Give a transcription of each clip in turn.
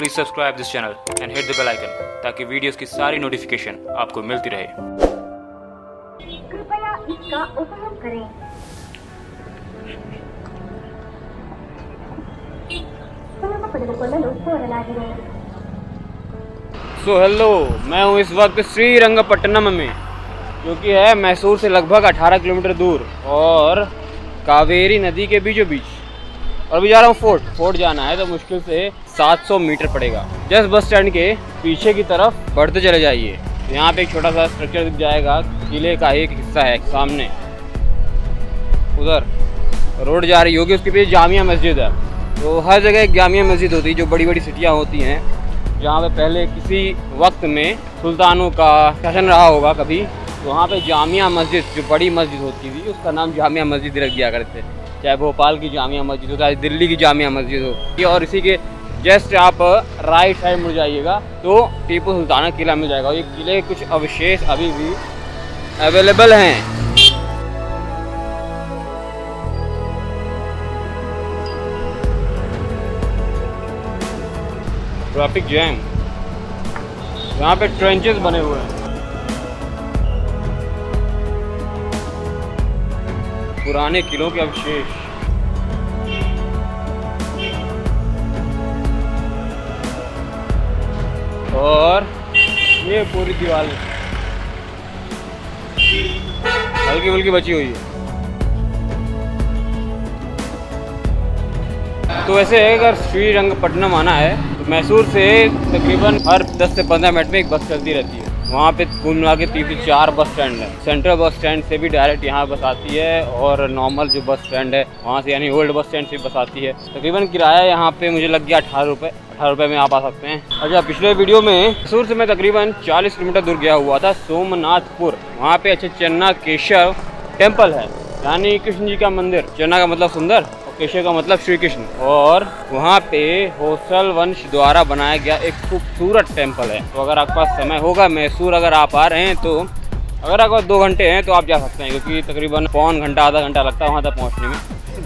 Please subscribe this channel and hit the bell icon ताकि videos की सारी notification आपको मिलती रहे। कृपया इसका उपयोग करें। सो हेलो, मैं हूँ इस वक्त श्रीरंगपट्टनम में, जो कि है मैसूर से लगभग 18 किलोमीटर दूर और कावेरी नदी के बीचों बीच। और अभी जा रहा हूँ फोर्ट जाना है, तो मुश्किल से 700 मीटर पड़ेगा। जस्ट बस स्टैंड के पीछे की तरफ बढ़ते चले जाइए, यहाँ पे एक छोटा सा स्ट्रक्चर दिख जाएगा, किले का एक हिस्सा है सामने। उधर रोड जा रही होगी, उसके पीछे जामिया मस्जिद है। तो हर जगह एक जामिया मस्जिद होती है, जो बड़ी बड़ी सिटियाँ होती हैं, जहाँ पे पहले किसी वक्त में सुल्तानों का शासन रहा होगा कभी, तो वहाँ पे जामिया मस्जिद, जो बड़ी मस्जिद होती थी, उसका नाम जामिया मस्जिद रख दिया करते थे। चाहे भोपाल की जामिया मस्जिद हो, चाहे दिल्ली की जामिया मस्जिद हो। और इसी के जस्ट आप राइट साइड मुड़ जाइएगा तो टीपू सुल्ताना किला मिल जाएगा। और ये किले के कुछ अवशेष अभी भी अवेलेबल हैं। ट्रैफिक जैम, यहाँ पे ट्रेंचेस बने हुए हैं, पुराने किलों के अवशेष। और ये पूरी दीवार हल्की फुल्की बची हुई है। तो वैसे अगर श्रीरंगपट्टनम आना है तो मैसूर से तकरीबन हर 10 से 15 मिनट में एक बस चलती रहती है। वहाँ पे कुल मिला के 3 से 4 बस स्टैंड है। सेंट्रल बस स्टैंड से भी डायरेक्ट यहाँ बस आती है, और नॉर्मल जो बस स्टैंड है वहाँ से, यानी ओल्ड बस स्टैंड से बस आती है। तकरीबन किराया यहाँ पे मुझे लग गया 18 रुपये। 18 रुपये में आप आ सकते हैं। अच्छा, पिछले वीडियो में मैसूर से मैं तकरीबन 40 किलोमीटर दूर गया हुआ था, सोमनाथपुर। वहाँ पे अच्छे चन्नाकेशव टेम्पल है, यानी कृष्ण जी का मंदिर। चन्ना का मतलब सुंदर, केशव का मतलब श्री कृष्ण। और वहाँ पे होसल वंश द्वारा बनाया गया एक खूबसूरत टेम्पल है। तो अगर आपके पास समय होगा, मैसूर अगर आप आ रहे हैं, तो अगर आपके पास 2 घंटे हैं तो आप जा सकते हैं, क्योंकि तकरीबन पौन घंटा आधा घंटा लगता है वहाँ तक पहुँचने में।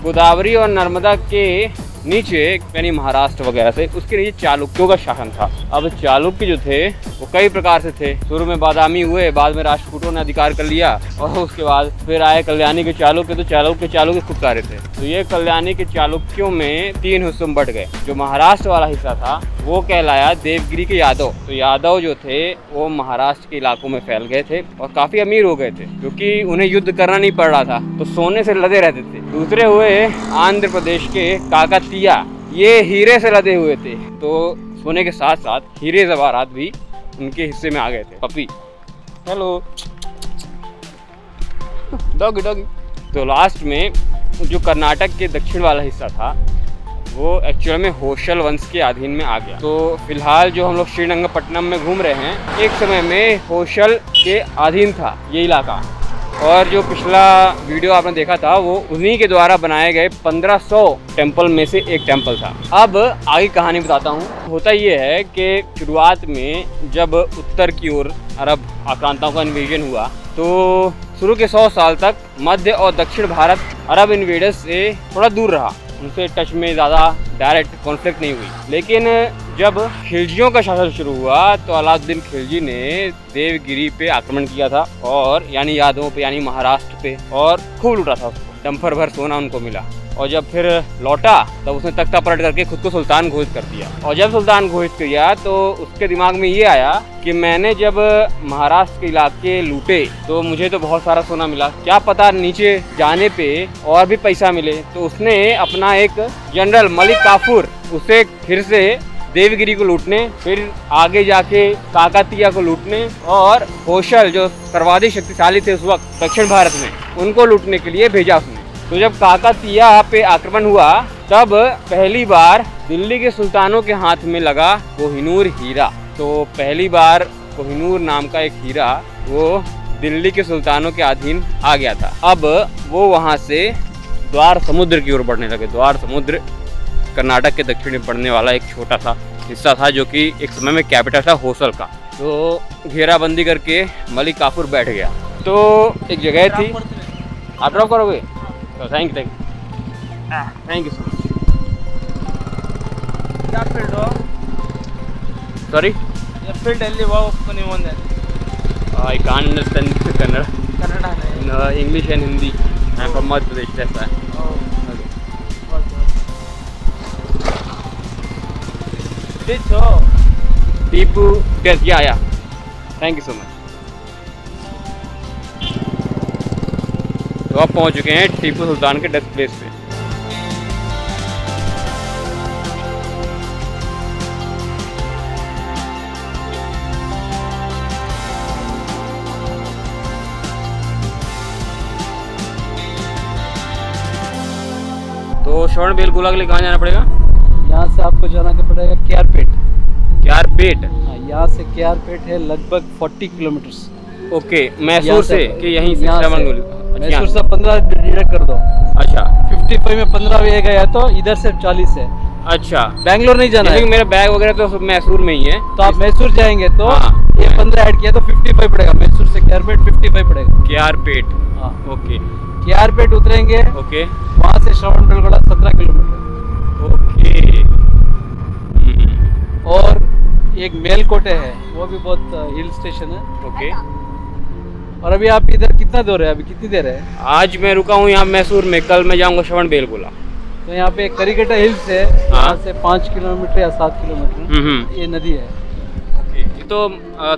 गोदावरी और नर्मदा के नीचे, यानी महाराष्ट्र वगैरह से, उसके नीचे चालुक्यों का शासन था। अब चालुक्य जो थे वो कई प्रकार से थे। शुरू में बादामी हुए, बाद में राष्ट्रकूटों ने अधिकार कर लिया, और उसके बाद फिर आए कल्याणी के चालुक्य। तो चालुक्य खूब सारे थे। तो ये कल्याणी के चालुक्यों में 3 हिस्सों में बट गए। जो महाराष्ट्र वाला हिस्सा था वो कहलाया देवगिरी के यादव। तो यादव जो थे वो महाराष्ट्र के इलाकों में फैल गए थे और काफ़ी अमीर हो गए थे, क्योंकि उन्हें युद्ध करना नहीं पड़ रहा था, तो सोने से लदे रहते थे। दूसरे हुए आंध्र प्रदेश के काकतीया, ये हीरे से लदे हुए थे, तो सोने के साथ साथ हीरे जवाहरात भी उनके हिस्से में आ गए थे। Puppy, hello doggy doggy. तो लास्ट में जो कर्नाटक के दक्षिण वाला हिस्सा था वो एक्चुअल में होसल वंश के अधीन में आ गया। तो फिलहाल जो हम लोग श्रीरंगपट्टनम में घूम रहे हैं, एक समय में होसल के अधीन था ये इलाका। और जो पिछला वीडियो आपने देखा था वो उन्हीं के द्वारा बनाए गए 1500 टेम्पल में से एक टेम्पल था। अब आगे कहानी बताता हूँ। होता ये है कि शुरुआत में जब उत्तर की ओर अरब आक्रांताओं का इन्वेजन हुआ, तो शुरू के 100 साल तक मध्य और दक्षिण भारत अरब इन्वेडर्स से थोड़ा दूर रहा, उनसे टच में ज़्यादा डायरेक्ट कॉन्फ्लिक्ट नहीं हुई। लेकिन जब खिलजियों का शासन शुरू हुआ तो अलाउद्दीन खिलजी ने देवगिरी पे आक्रमण किया था, और यानी यादवों पे, यानी महाराष्ट्र पे, और खूब लूटा था उसको। डंपर भर सोना उनको मिला। और जब फिर लौटा तब उसने तख्ता पलट करके खुद को सुल्तान घोषित कर दिया। और जब सुल्तान घोषित किया तो उसके दिमाग में ये आया कि मैंने जब महाराष्ट्र के इलाके लूटे तो मुझे तो बहुत सारा सोना मिला, क्या पता नीचे जाने पे और भी पैसा मिले। तो उसने अपना एक जनरल मलिक काफूर, उसे फिर से देवगिरी को लूटने, फिर आगे जाके काकतीया को लूटने, और होसल जो सर्वाधिक शक्तिशाली थे उस वक्त दक्षिण भारत में, उनको लूटने के लिए भेजा उसने। तो जब काकतीया पे आक्रमण हुआ तब पहली बार दिल्ली के सुल्तानों के हाथ में लगा कोहिनूर हीरा। तो पहली बार कोहिनूर नाम का एक हीरा वो दिल्ली के सुल्तानों के अधीन आ गया था। अब वो वहाँ से द्वार समुद्र की ओर बढ़ने लगे। द्वार समुद्र कर्नाटक के दक्षिण में पड़ने वाला एक छोटा सा हिस्सा था, जो कि एक समय में कैपिटल था होसल का। तो घेराबंदी करके मलिक काफूर बैठ गया। तो एक जगह थी, आप ड्रॉप करोगे? तो thank you so much. Sorry? April Delhi wow Punimonde. I can't understand Kannada. Kannada. No, English and Hindi. I'm from Madhya Pradesh, that's why. Ditch ho. Tipu death, yeah. Thank you so much. तो आप पहुंच चुके हैं टीपू सुल्तान के death place पे। तो श्रवण बेलगोला के लिए कहाँ जाना पड़ेगा? यहाँ से आपको जाना पड़ेगा क्यारपेट। क्यारपेट? यहाँ से क्यारपेट है लगभग 40 किलोमीटर। ओके, मैसूर से कि यहीं से? मैसूर से 15 डिडक्ट कर दो। अच्छा, 55 में 15 भी गया तो इधर से 40 है। अच्छा, बैंगलोर नहीं जाना है। मेरा बैग वगैरह तो सब मैसूर में ही है, तो आप मैसूर जाएंगे तो हाँ, ये 15 ऐड किया तो 55 पड़ेगा। मैसूर से क्यारपेट 55 पड़ेगा। क्यारपेट, हाँ ओके। क्यारपेट उतरेंगे, ओके, वहाँ से श्रवण बेलगोला 17 किलोमीटर। ओके। और एक मेलकोटे है, वो भी बहुत हिल स्टेशन है। ओके। और अभी आप इधर कितना दूर है? अभी कितनी देर है? आज मैं रुका हूँ यहाँ मैसूर में, कल मैं जाऊँगा श्रवण बेलगोला। तो यहाँ पे करिकटा हिल्स है, यहाँ से 5 किलोमीटर या 7 किलोमीटर ये नदी है। ये तो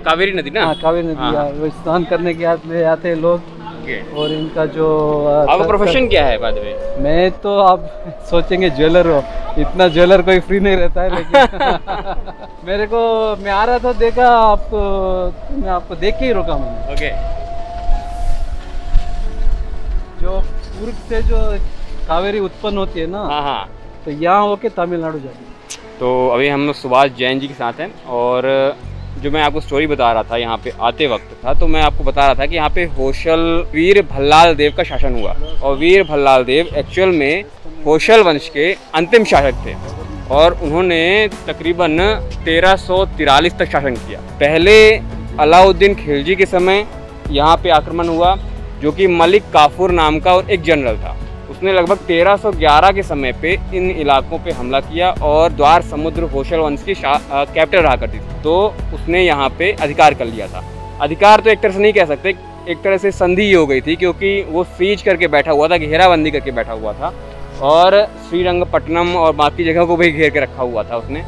कावेरी नदी ना? हाँ, कावेरी नदी। हाँ। वो स्नान करने के लिए आते हैं लोग। और इनका जो आपका प्रोफेशन क्या है बाद में? मैं तो आप सोचेंगे ज्वेलर हो, इतना ज्वेलर कोई फ्री नहीं रहता है। लेकिन मेरे को, मैं आ रहा था, देखा आपको, मैं आपको देख के ही रोका मैंने। ओके। जो पूर्व से जो कावेरी उत्पन्न होती है ना, हाँ हाँ, तो यहाँ होके तमिलनाडु जाती है। तो अभी हम लोग सुभाष जैन जी के साथ हैं, और जो मैं आपको स्टोरी बता रहा था यहाँ पे आते वक्त था, तो मैं आपको बता रहा था कि यहाँ पे होशल वीर भल्लाल देव का शासन हुआ। और वीर भल्लाल देव एक्चुअल में होशल वंश के अंतिम शासक थे, और उन्होंने तकरीबन 1343 तक शासन किया। पहले अलाउद्दीन खिलजी के समय यहाँ पे आक्रमण हुआ, जो कि मलिक काफूर नाम का और एक जनरल था। उसने लगभग 1311 के समय पे इन इलाकों पे हमला किया, और द्वार समुद्र होशल वंश की कैपिटल रहा करती थी। तो उसने यहाँ पे अधिकार कर लिया था। अधिकार तो एक तरह से नहीं कह सकते, एक तरह से संधि ही हो गई थी, क्योंकि वो सीज करके बैठा हुआ था, घेराबंदी करके बैठा हुआ था, और श्रीरंगपट्टनम और बाकी जगहों को भी घेर के रखा हुआ था उसने।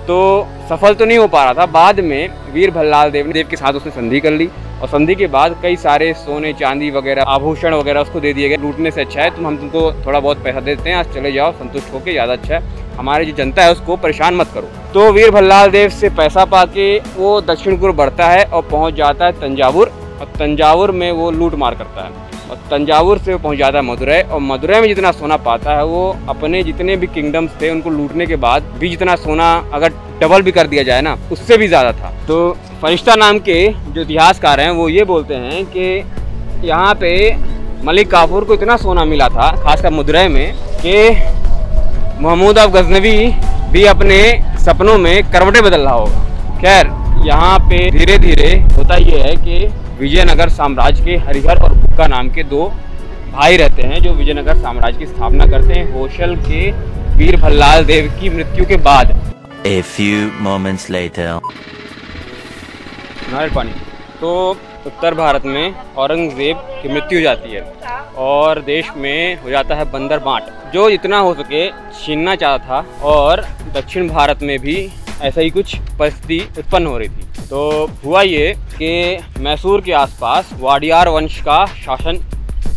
तो सफल तो नहीं हो पा रहा था। बाद में वीर भल्लाल देव के साथ उसने संधि कर ली, और संधि के बाद कई सारे सोने चांदी वगैरह आभूषण वगैरह उसको दे दिए गए। लूटने से अच्छा है हम तुमको थोड़ा बहुत पैसा देते हैं, आज चले जाओ, संतुष्ट होकर, ज़्यादा अच्छा है, हमारी जो जनता है उसको परेशान मत करो। तो वीर भल्लाल देव से पैसा पाके वो दक्षिण पूर्व बढ़ता है और पहुंच जाता है तंजावुर, और तंजावुर में वो लूट मार करता है, और तंजावुर से वो पहुंच जाता है मदुरै, और मदुरै में जितना सोना पाता है वो अपने जितने भी किंगडम्स थे उनको लूटने के बाद भी जितना सोना अगर डबल भी कर दिया जाए ना, उससे भी ज़्यादा था। तो फरिश्ता नाम के जो इतिहासकार हैं वो ये बोलते हैं कि यहाँ पे मलिक काफूर को इतना सोना मिला था, खासकर मदुरै में, कि महमूद ऑफ गजनवी भी अपने सपनों में करवटें बदल रहा होगा। खैर, यहाँ पे धीरे धीरे होता ये है कि विजयनगर साम्राज्य के हरिहर और बुक्का नाम के दो भाई रहते हैं, जो विजयनगर साम्राज्य की स्थापना करते हैं होशल के वीर भल्लाल देव की मृत्यु के बाद। A few moments later. नारियल पानी। तो उत्तर भारत में औरंगजेब की मृत्यु हो जाती है, और देश में हो जाता है बंदर बांट, जो जितना हो सके छीनना चाहता था, और दक्षिण भारत में भी ऐसा ही कुछ परिस्थिति उत्पन्न हो रही थी। तो हुआ ये कि मैसूर के आसपास वाडियार वंश का शासन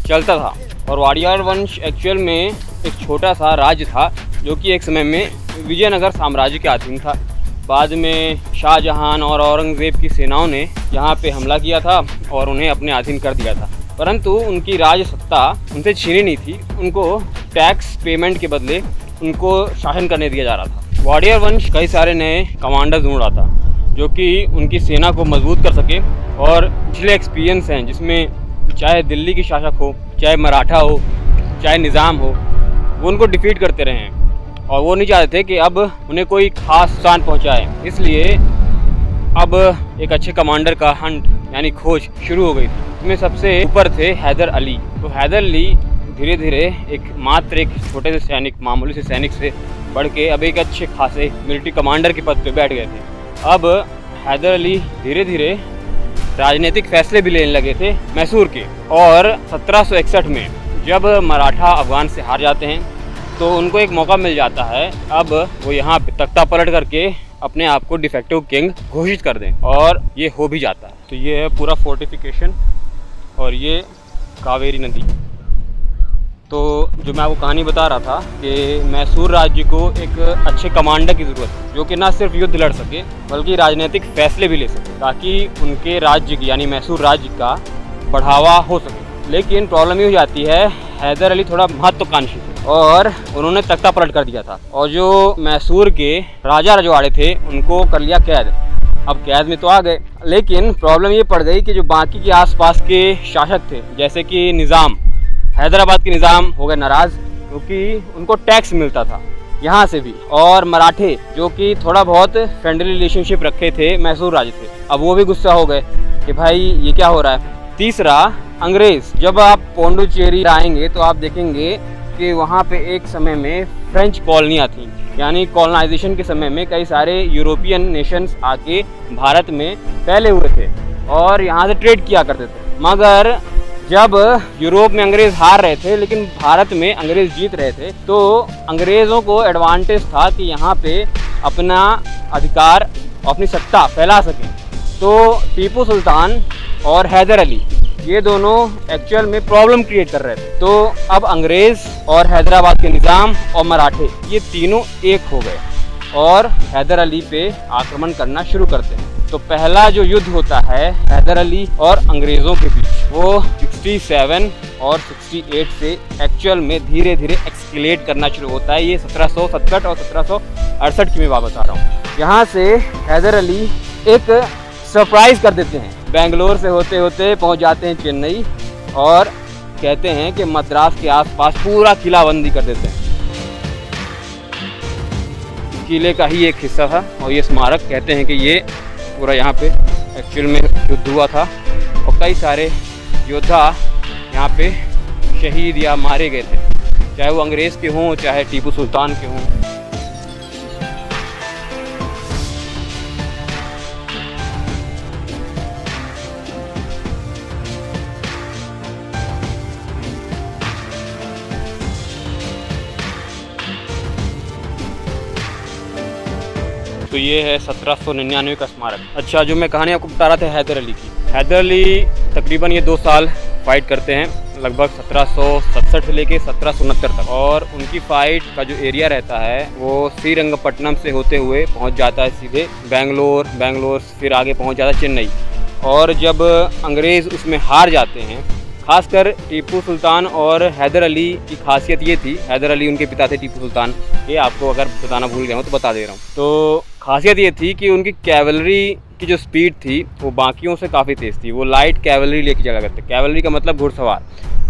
चलता था, और वाडियार वंश एक्चुअल में एक छोटा सा राज्य था, जो कि एक समय में विजयनगर साम्राज्य के अधीन था। बाद में शाहजहां और औरंगज़ेब की सेनाओं ने यहाँ पे हमला किया था और उन्हें अपने अधीन कर दिया था, परंतु उनकी राज सत्ता उनसे छीनी नहीं थी। उनको टैक्स पेमेंट के बदले उनको शासन करने दिया जा रहा था। वाडियर वंश कई सारे नए कमांडर ढूंढ रहा था, जो कि उनकी सेना को मजबूत कर सके, और पिछले एक्सपीरियंस हैं जिसमें चाहे दिल्ली की शासक हो, चाहे मराठा हो, चाहे निज़ाम हो, वो उनको डिफीट करते रहे हैं, और वो नहीं चाहते थे कि अब उन्हें कोई खास नुकसान पहुंचाए। इसलिए अब एक अच्छे कमांडर का हंट यानी खोज शुरू हो गई थी। इसमें सबसे ऊपर थे हैदर अली। तो हैदर अली धीरे धीरे एक छोटे से सैनिक, मामूली से सैनिक से बढ़ के अब एक अच्छे खासे मिलिट्री कमांडर के पद पे बैठ गए थे। अब हैदर अली धीरे धीरे राजनीतिक फैसले भी लेने लगे थे मैसूर के। और 1761 में जब मराठा अफगान से हार जाते हैं तो उनको एक मौका मिल जाता है, अब वो यहाँ पे तख्ता पलट करके अपने आप को डिफेक्टिव किंग घोषित कर दें, और ये हो भी जाता है। तो ये है पूरा फोर्टिफिकेशन और ये कावेरी नदी। तो जो मैं आपको कहानी बता रहा था कि मैसूर राज्य को एक अच्छे कमांडर की ज़रूरत है, जो कि ना सिर्फ युद्ध लड़ सके बल्कि राजनीतिक फैसले भी ले सके, ताकि उनके राज्य की यानी मैसूर राज्य का बढ़ावा हो सके। लेकिन प्रॉब्लम ये हो जाती है, हैदर अली थोड़ा महत्वाकांक्षी थे और उन्होंने तख्ता पलट कर दिया था, और जो मैसूर के राजा रजवाड़े थे उनको कर लिया कैद। अब कैद में तो आ गए, लेकिन प्रॉब्लम ये पड़ गई कि जो बाकी के आसपास के शासक थे, जैसे कि निज़ाम, हैदराबाद के निज़ाम हो गए नाराज़ क्योंकि उनको टैक्स मिलता था यहाँ से भी, और मराठे जो कि थोड़ा बहुत फ्रेंडली रिलेशनशिप रखे थे मैसूर राज्य से, अब वो भी गुस्सा हो गए कि भाई ये क्या हो रहा है। तीसरा, अंग्रेज़। जब आप पौंडुचेरी आएंगे तो आप देखेंगे कि वहाँ पे एक समय में फ्रेंच कॉलोनियाँ थी, यानी कॉलोनाइजेशन के समय में कई सारे यूरोपियन नेशंस आके भारत में फैले हुए थे और यहाँ से ट्रेड किया करते थे। मगर जब यूरोप में अंग्रेज़ हार रहे थे लेकिन भारत में अंग्रेज़ जीत रहे थे, तो अंग्रेज़ों को एडवांटेज था कि यहाँ पे अपना अधिकार, अपनी सत्ता फैला सकें। तो टीपू सुल्तान और हैदर अली ये दोनों एक्चुअल में प्रॉब्लम क्रिएट कर रहे थे। तो अब अंग्रेज़ और हैदराबाद के निज़ाम और मराठे ये तीनों एक हो गए और हैदर अली पे आक्रमण करना शुरू करते हैं। तो पहला जो युद्ध होता है हैदर अली और अंग्रेज़ों के बीच, वो 67 और 68 से एक्चुअल में धीरे धीरे एक्सकेलेट करना शुरू होता है। ये 1767 और 1768 की मैं बात बता रहा हूँ। यहाँ से हैदर अली एक सरप्राइज़ कर देते हैं, बेंगलोर से होते होते पहुँच जाते हैं चेन्नई और कहते हैं कि मद्रास के आसपास पूरा किलाबंदी कर देते हैं। किले का ही एक हिस्सा था और ये स्मारक कहते हैं कि ये पूरा यहाँ पे एक्चुअल में युद्ध हुआ था और कई सारे योद्धा यहाँ पे शहीद या मारे गए थे, चाहे वो अंग्रेज़ के हों चाहे टीपू सुल्तान के हों। तो ये है 1799 का स्मारक। अच्छा, जो मैं कहानी आपको बता रहा था हैदर अली की, हैदर अली तकरीबन ये 2 साल फाइट करते हैं, लगभग 1767 से लेके 1769 तक, और उनकी फ़ाइट का जो एरिया रहता है वो श्रीरंगपट्टनम से होते हुए पहुंच जाता है सीधे बेंगलोर फिर आगे पहुंच जाता है चेन्नई। और जब अंग्रेज़ उसमें हार जाते हैं, खासकर टीपू सुल्तान और हैदर अली की खासियत ये थी, हैदर अली उनके पिता थे टीपू सुल्तान, ये आपको अगर बताना भूल गया हूँ तो बता दे रहा हूँ। तो खासियत ये थी कि उनकी कैवलरी की जो स्पीड थी वो बाकियों से काफ़ी तेज़ थी। वो लाइट कैवलरी लेके चला करते, कैवलरी का मतलब घुड़सवार।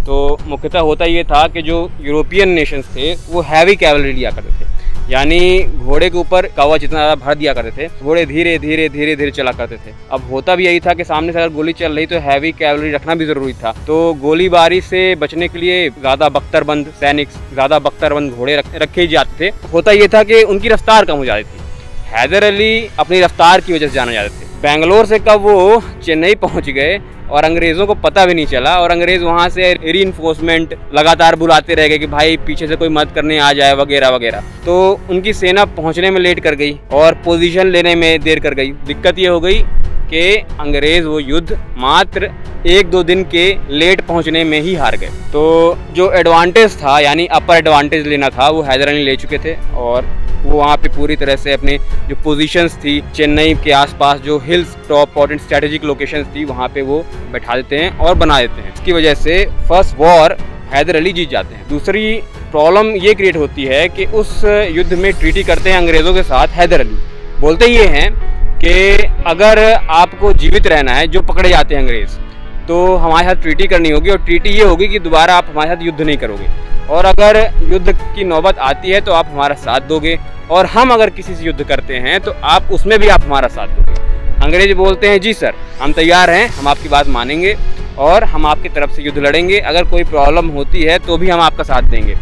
तो मुख्यतः होता ये था कि जो यूरोपियन नेशंस थे वो हैवी कैवलरी लिया करते थे, यानी घोड़े के ऊपर कवच इतना ज़्यादा भर दिया करते थे, घोड़े धीरे धीरे चला करते थे। अब होता भी यही था कि सामने से अगर गोली चल रही तो हैवी कैवलरी रखना भी ज़रूरी था। तो गोलीबारी से बचने के लिए ज़्यादा बख्तरबंद सैनिक, ज़्यादा बख्तरबंद घोड़े रखे जाते थे। होता ये था कि उनकी रफ्तार कम हो जाती थी। हैदर अली अपनी रफ्तार की वजह से जाने जाते थे। बेंगलोर से कब वो चेन्नई पहुंच गए और अंग्रेज़ों को पता भी नहीं चला, और अंग्रेज़ वहां से रीइंफोर्समेंट लगातार बुलाते रह गए कि भाई पीछे से कोई मदद करने आ जाए वगैरह वगैरह। तो उनकी सेना पहुंचने में लेट कर गई और पोजीशन लेने में देर कर गई। दिक्कत ये हो गई कि अंग्रेज़ वो युद्ध मात्र 1-2 दिन के लेट पहुंचने में ही हार गए। तो जो एडवांटेज था यानी अपर एडवांटेज लेना था वो हैदर अली ले चुके थे, और वो वहाँ पे पूरी तरह से अपने जो पोजीशंस थी चेन्नई के आसपास, जो hills top important strategic locations थी, वहाँ पे वो बैठा देते हैं और बना देते हैं। इसकी वजह से फर्स्ट वॉर हैदर अली जीत जाते हैं। दूसरी प्रॉब्लम ये क्रिएट होती है कि उस युद्ध में ट्रीटी करते हैं अंग्रेज़ों के साथ हैदर अली। बोलते ये हैं कि अगर आपको जीवित रहना है, जो पकड़े जाते हैं अंग्रेज़, तो हमारे साथ ट्रीटी करनी होगी, और ट्रीटी ये होगी कि दोबारा आप हमारे साथ युद्ध नहीं करोगे, और अगर युद्ध की नौबत आती है तो आप हमारा साथ दोगे, और हम अगर किसी से युद्ध करते हैं तो आप उसमें भी आप हमारा साथ दोगे। अंग्रेज बोलते हैं जी सर, हम तैयार हैं, हम आपकी बात मानेंगे और हम आपकी तरफ से युद्ध लड़ेंगे, अगर कोई प्रॉब्लम होती है तो भी हम आपका साथ देंगे।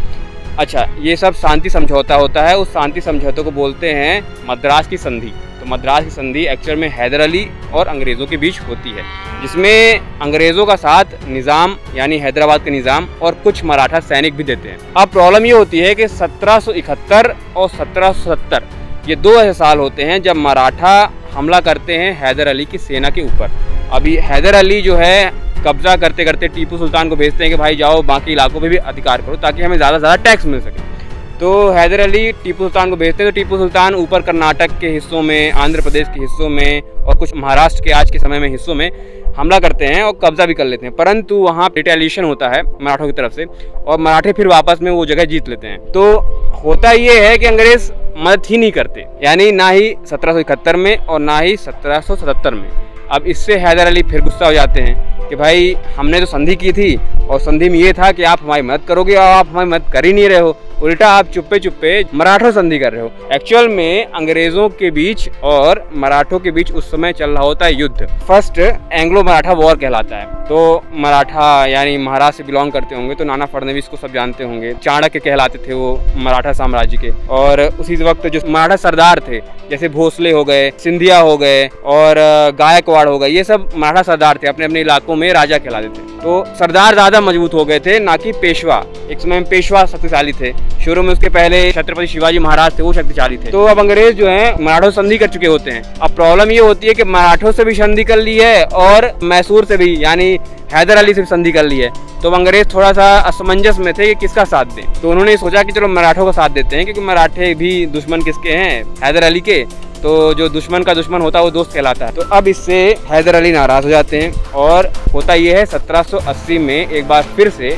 अच्छा, ये सब शांति समझौता होता है। उस शांति समझौते को बोलते हैं मद्रास की संधि। तो तो मद्रास की संधि एक्चुअल में हैदर अली और अंग्रेज़ों के बीच होती है, जिसमें अंग्रेज़ों का साथ निज़ाम यानी हैदराबाद के निज़ाम और कुछ मराठा सैनिक भी देते हैं। अब प्रॉब्लम ये होती है कि 1771 और 1770 ये 2 ऐसे साल होते हैं जब मराठा हमला करते हैं हैदर अली की सेना के ऊपर। अभी हैदर अली जो है कब्जा करते करते टीपू सुल्तान को भेजते हैं कि भाई जाओ बाकी इलाकों पे भी अधिकार करो ताकि हमें ज़्यादा से ज़्यादा टैक्स मिल सके। तो हैदर अली टीपू सुल्तान को भेजते हैं, तो टीपू सुल्तान ऊपर कर्नाटक के हिस्सों में, आंध्र प्रदेश के हिस्सों में और कुछ महाराष्ट्र के आज के समय में हिस्सों में हमला करते हैं और कब्जा भी कर लेते हैं, परंतु वहाँ रिटेलिएशन होता है मराठों की तरफ से और मराठे फिर वापस में वो जगह जीत लेते हैं। तो होता ये है कि अंग्रेज़ मदद ही नहीं करते, यानी ना ही 1771 में और ना ही 1777 में। अब इससे हैदर अली फिर गुस्सा हो जाते हैं कि भाई हमने तो संधि की थी और संधि में ये था कि आप हमारी मदद करोगे और आप हमारी मदद कर ही नहीं रहे हो, उल्टा आप चुप्पे चुप्पे मराठों संधि कर रहे हो। एक्चुअल में अंग्रेज़ों के बीच और मराठों के बीच उस समय चल रहा होता है युद्ध। फर्स्ट एंग्लो मराठा वॉर कहलाता है। तो मराठा यानी महाराष्ट्र से बिलोंग करते होंगे तो नाना फडणवीस को सब जानते होंगे, चाणक्य कहलाते थे वो मराठा साम्राज्य के। और उसी वक्त जो मराठा सरदार थे जैसे भोसले हो गए, सिंधिया हो गए और गायकवाड़ हो गए, ये सब मराठा सरदार थे, अपने अपने इलाकों में राजा कहलाते थे। तो सरदार ज़्यादा मजबूत हो गए थे ना कि पेशवा। एक समय में पेशवा शक्तिशाली थे, शुरू में उसके पहले छत्रपति शिवाजी महाराज थे वो शक्तिशाली थे। तो अब अंग्रेज जो हैं मराठों से संधि कर चुके होते हैं। अब प्रॉब्लम ये होती है कि मराठों से भी संधि कर ली है और मैसूर से भी यानी हैदर अली से भी संधि कर ली है। तो अंग्रेज थोड़ा सा असमंजस में थे कि किसका साथ दें। तो उन्होंने सोचा कि चलो मराठों का साथ देते हैं, क्योंकि मराठे भी दुश्मन किसके हैं, हैदर अली के। तो जो दुश्मन का दुश्मन होता है वो दोस्त कहलाता है। तो अब इससे हैदर अली नाराज हो जाते हैं और होता यह है 1780 में एक बार फिर से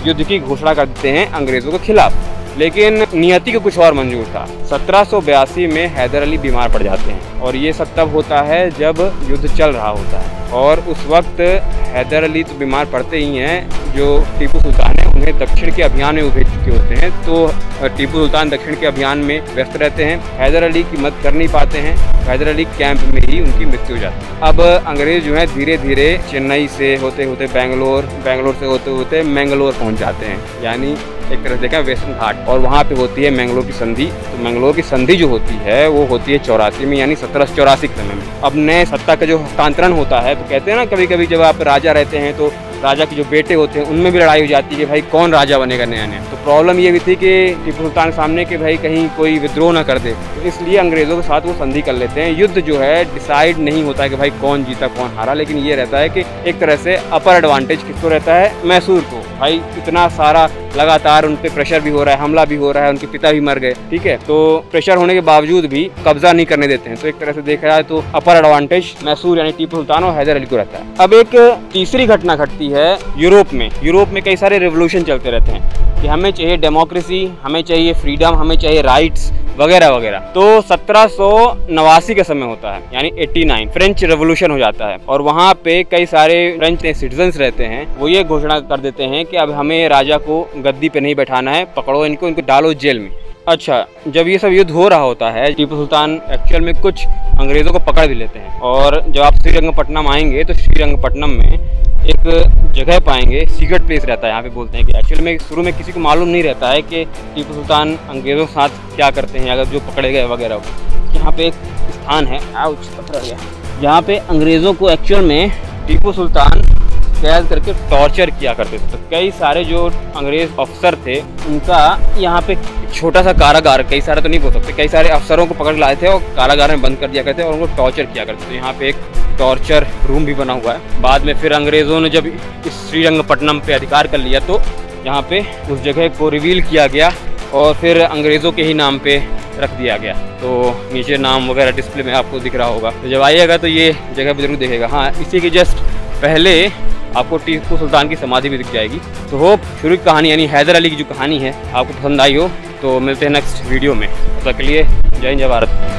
युद्ध की घोषणा कर देते हैं अंग्रेजों के खिलाफ। लेकिन नियति को कुछ और मंजूर था। 1782 में हैदर अली बीमार पड़ जाते हैं और ये सब तब होता है जब युद्ध चल रहा होता है। और उस वक्त हैदर अली तो बीमार पड़ते ही हैं, जो टीपू सुल्तान है उन्हें दक्षिण के अभियान में वो भेज चुके होते हैं। तो टीपू सुल्तान दक्षिण के अभियान में व्यस्त रहते हैं, हैदर अली की मदद कर नहीं पाते हैं, हैदर अली कैंप में ही उनकी मृत्यु हो जाती है। अब अंग्रेज जो है धीरे धीरे चेन्नई से होते होते बेंगलोर, बेंगलोर से होते होते मैंगलोर पहुँच जाते हैं, यानी एक तरह से देखा वेस्टर्न घाट। और वहाँ पे होती है मैंगलोर की संधि। तो मैंगलोर की संधि जो होती है वो होती है 84 में, यानी 1784 के समय में। अब नए सत्ता का जो हस्तांतरण होता है, तो कहते हैं ना कभी कभी जब आप राजा रहते हैं तो राजा के जो बेटे होते हैं उनमें भी लड़ाई हो जाती है कि भाई कौन राजा बनेगा नया नया। तो प्रॉब्लम ये भी थी कि टीपू सुल्तान के सामने कि भाई कहीं कोई विद्रोह ना कर दे, तो इसलिए अंग्रेज़ों के साथ वो संधि कर लेते हैं। युद्ध जो है डिसाइड नहीं होता है कि भाई कौन जीता कौन हारा, लेकिन ये रहता है कि एक तरह से अपर एडवांटेज किसको रहता है, मैसूर को। भाई इतना सारा लगातार उन पर प्रेशर भी हो रहा है, हमला भी हो रहा है, उनके पिता भी मर गए, ठीक है, तो प्रेशर होने के बावजूद भी कब्जा नहीं करने देते हैं। तो एक तरह से देखा जाए तो अपर एडवांटेज मैसूर यानी टीपू सुल्तान और हैदर अली को रहता है। अब एक तीसरी घटना घटती है यूरोप में। यूरोप में कई सारे रेवोल्यूशन चलते रहते हैं कि हमें चाहिए डेमोक्रेसी, हमें चाहिए फ्रीडम, हमें चाहिए राइट्स वगैरह वगैरह। तो 1789 का समय होता है, यानी 89 फ्रेंच रेवोल्यूशन हो जाता है और वहाँ पे कई सारे फ्रेंच सिटीजन्स रहते हैं, वो ये घोषणा कर देते हैं कि अब हमें राजा को गद्दी पे नहीं बैठाना है, पकड़ो इनको, इनको डालो जेल में। अच्छा, जब ये सब युद्ध हो रहा होता है, टीपू सुल्तान एक्चुअल में कुछ अंग्रेज़ों को पकड़ भी लेते हैं। और जब आप श्रीरंगपट्टनम आएंगे तो श्रीरंगपट्टनम में एक जगह पाएंगे, सीक्रेट प्लेस रहता है। यहाँ पे बोलते हैं कि एक्चुअल में शुरू में किसी को मालूम नहीं रहता है कि टीपू सुल्तान अंग्रेज़ों के साथ क्या करते हैं, अगर जो पकड़े गए वगैरह। यहाँ पे एक स्थान है, जहाँ पे अंग्रेज़ों को एक्चुअल में टीपू सुल्तान कैद करके टॉर्चर किया करते थे। तो कई सारे जो अंग्रेज अफसर थे उनका यहाँ पे छोटा सा कारागार, कई सारे तो नहीं बोल सकते, कई सारे अफसरों को पकड़ लाए थे और कारागार में बंद कर दिया करते और उनको टॉर्चर किया करते थे। यहाँ पे एक टॉर्चर रूम भी बना हुआ है। बाद में फिर अंग्रेज़ों ने जब इस श्रीरंगपट्टनम पे अधिकार कर लिया तो यहाँ पे उस जगह को रिवील किया गया और फिर अंग्रेज़ों के ही नाम पे रख दिया गया। तो नीचे नाम वगैरह डिस्प्ले में आपको दिख रहा होगा, तो जब आइएगा तो ये जगह जरूर देखेगा। हाँ, इसी के जस्ट पहले आपको टीपू सुल्तान की समाधि भी दिख जाएगी। तो होप शुरू की कहानी यानी हैदर अली की जो कहानी है आपको पसंद आई हो। तो मिलते हैं नेक्स्ट वीडियो में, तब तक के लिए जय हिंद जय भारत।